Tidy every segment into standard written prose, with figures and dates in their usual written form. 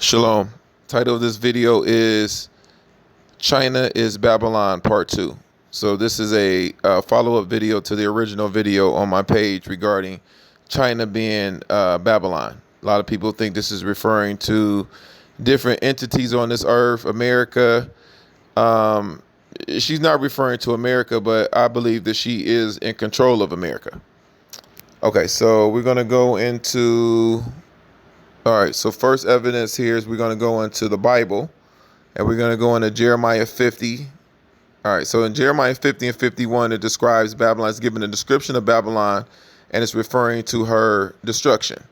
Shalom. Title of this video is China is Babylon Part 2. So this is a follow-up video to the original video on my page regarding China being Babylon. A lot of people think this is referring to different entities on this earth, America. She's not referring to America, but I believe that she is in control of America. Okay, so we're going to go into... All right, so first evidence here is we're going to go into the Bible, and we're going to go into Jeremiah 50. All right, so in Jeremiah 50 and 51, it describes Babylon. It's given a description of Babylon, and it's referring to her destruction.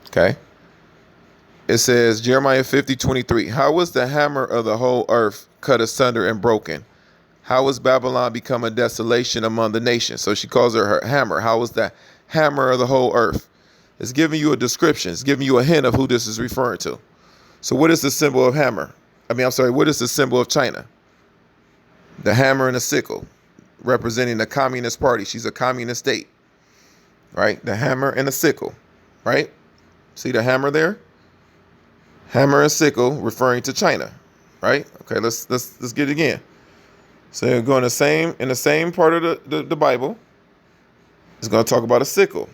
Okay. It says, Jeremiah 50:23, how was the hammer of the whole earth cut asunder and broken? How was Babylon become a desolation among the nations? So she calls her hammer. How was the hammer of the whole earth? It's giving you a description. It's giving you a hint of who this is referring to. So what is the symbol of hammer? What is the symbol of China? The hammer and a sickle, representing the Communist Party. She's a communist state, right? The hammer and a sickle, right? See the hammer there? Hammer and sickle referring to China, right? Okay, let's get it again. So you're going in the same part of the Bible. It's going to talk about a sickle.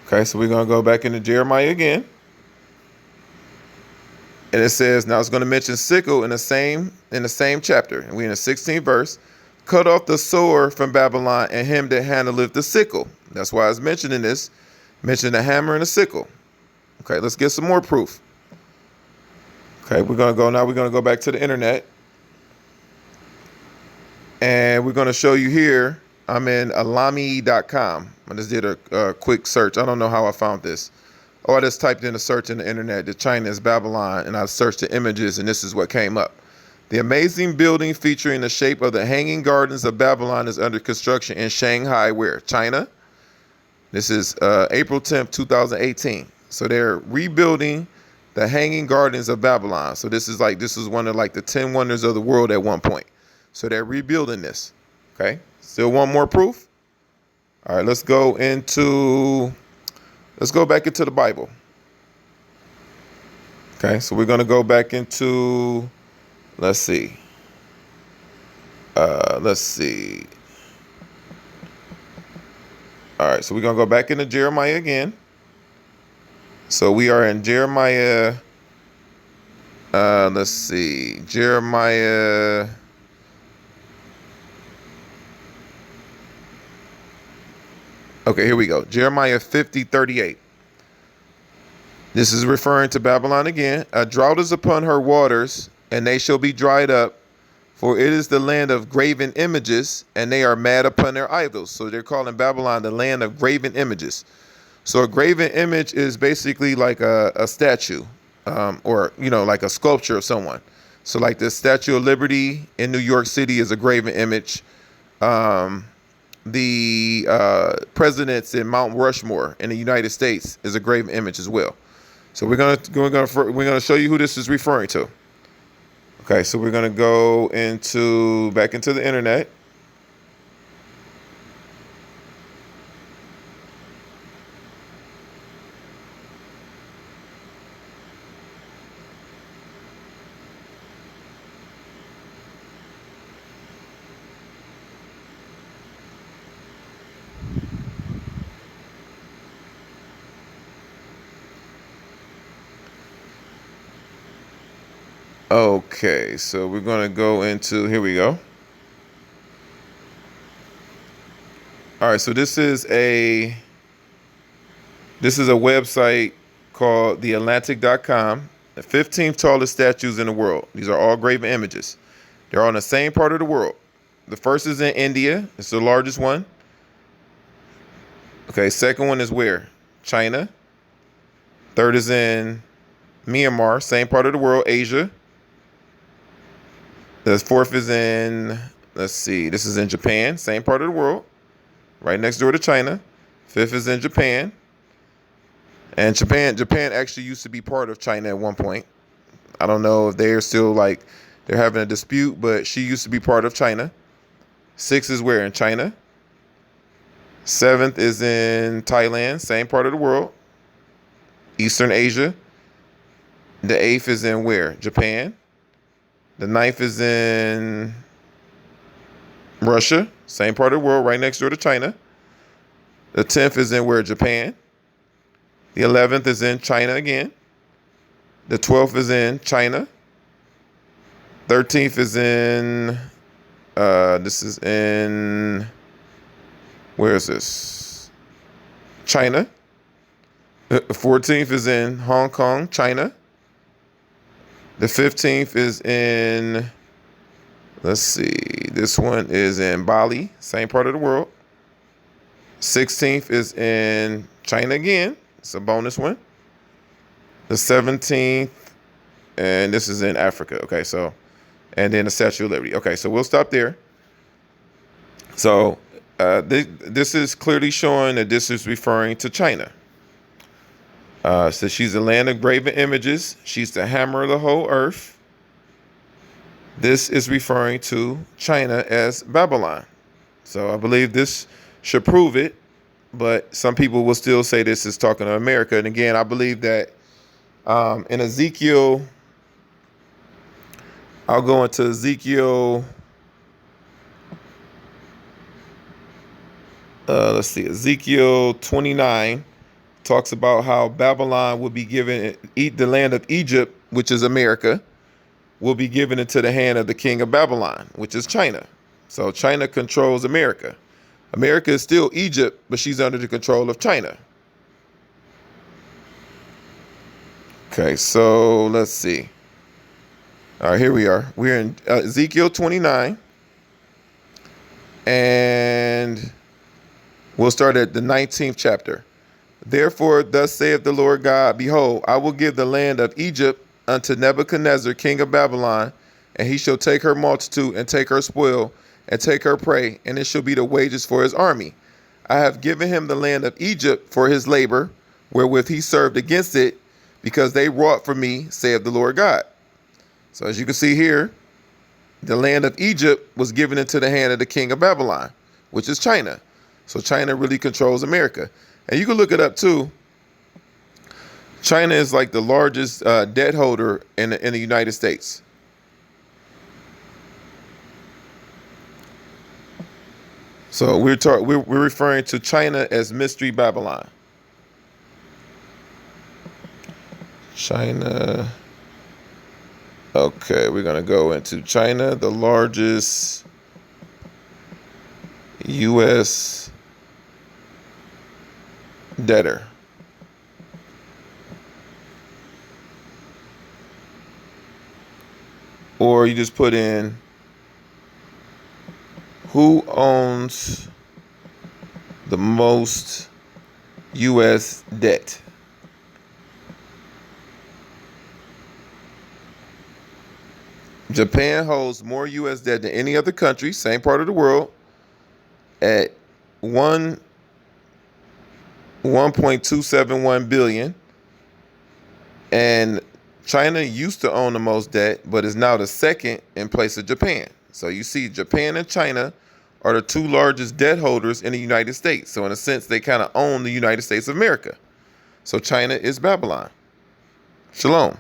Okay, so we're going to go back into Jeremiah again. And it says, now it's going to mention sickle in the same chapter. And we're in the 16th verse. Cut off the sword from Babylon and him that handleth the sickle. That's why I was mentioning this. Mention the hammer and the sickle. Okay, let's get some more proof. Okay, we're going to go back to the internet. And we're going to show you here. I'm in alami.com. I just did a quick search. I don't know how I found this. Oh, I just typed in a search in the internet that China is Babylon, and I searched the images, and this is what came up. The amazing building featuring the shape of the Hanging Gardens of Babylon is under construction in Shanghai, where? China. This is April 10th, 2018. So they're rebuilding the Hanging Gardens of Babylon. So this is one of the 10 wonders of the world at one point. So they're rebuilding this. Okay. Still want more proof? All right, let's go back into the Bible. Okay, so we're going to go back into, let's see. All right, so we're going to go back into Jeremiah again. So we are in Jeremiah, Jeremiah. Okay, here we go. Jeremiah 50:38. This is referring to Babylon again. A drought is upon her waters, and they shall be dried up, for it is the land of graven images, and they are mad upon their idols. So they're calling Babylon the land of graven images. So a graven image is basically like a statue, or like a sculpture of someone. So like the Statue of Liberty in New York City is a graven image. The presidents in Mount Rushmore in the United States is a graven image as well. So we're gonna show you who this is referring to. Okay, so we're gonna go back into the internet. Okay, so we're going to go into, here we go. All right, so this is a website called theatlantic.com. The 15th tallest statues in the world. These are all graven images. They're on the same part of the world. The first is in India. It's the largest one. Okay, second one is where? China. Third is in Myanmar, same part of the world, Asia. The fourth is in, this is in Japan, same part of the world, right next door to China. Fifth is in Japan. And Japan actually used to be part of China at one point. I don't know if they're still they're having a dispute, but she used to be part of China. Six is where in China. 7th is in Thailand, same part of the world, Eastern Asia. The 8th is in where? Japan. The 9th is in Russia, same part of the world, right next door to China. The 10th is in where? Japan. The 11th is in China again. The 12th is in China. 13th is in, this is in, where is this? China. 14th is in Hong Kong, China. The 15th is in, let's see, this one is in Bali, same part of the world. 16th is in China again. It's a bonus one. The 17th, and this is in Africa. Okay, so, and then the Statue of Liberty. Okay, so we'll stop there. So this is clearly showing that this is referring to China. So she's the land of graven images. She's the hammer of the whole earth. This is referring to China as Babylon. So I believe this should prove it, but some people will still say this is talking to America. And again, I believe that in Ezekiel, I'll go into Ezekiel, let's see, Ezekiel 29 talks about how Babylon will be given, the land of Egypt, which is America, will be given into the hand of the king of Babylon, which is China. So China controls America. America is still Egypt, but she's under the control of China. Okay, so let's see. All right, here we are. We're in Ezekiel 29. And we'll start at the 19th chapter. Therefore, thus saith the Lord God, behold, I will give the land of Egypt unto Nebuchadnezzar, king of Babylon, and he shall take her multitude, and take her spoil, and take her prey, and it shall be the wages for his army. I have given him the land of Egypt for his labor, wherewith he served against it, because they wrought for me, saith the Lord God. So as you can see here, the land of Egypt was given into the hand of the king of Babylon, which is China. So China really controls America. And you can look it up too. China is like the largest debt holder in the United States. So we're referring to China as Mystery Babylon. China. Okay, we're going to go into China, the largest U.S. debtor. Or you just put in who owns the most U.S. debt. Japan holds more U.S. debt than any other country, same part of the world, at $1.271 billion. And China used to own the most debt, but is now the second in place of Japan. So you see Japan and China are the two largest debt holders in the United States. So in a sense, they kind of own the United States of America. So China is Babylon. Shalom.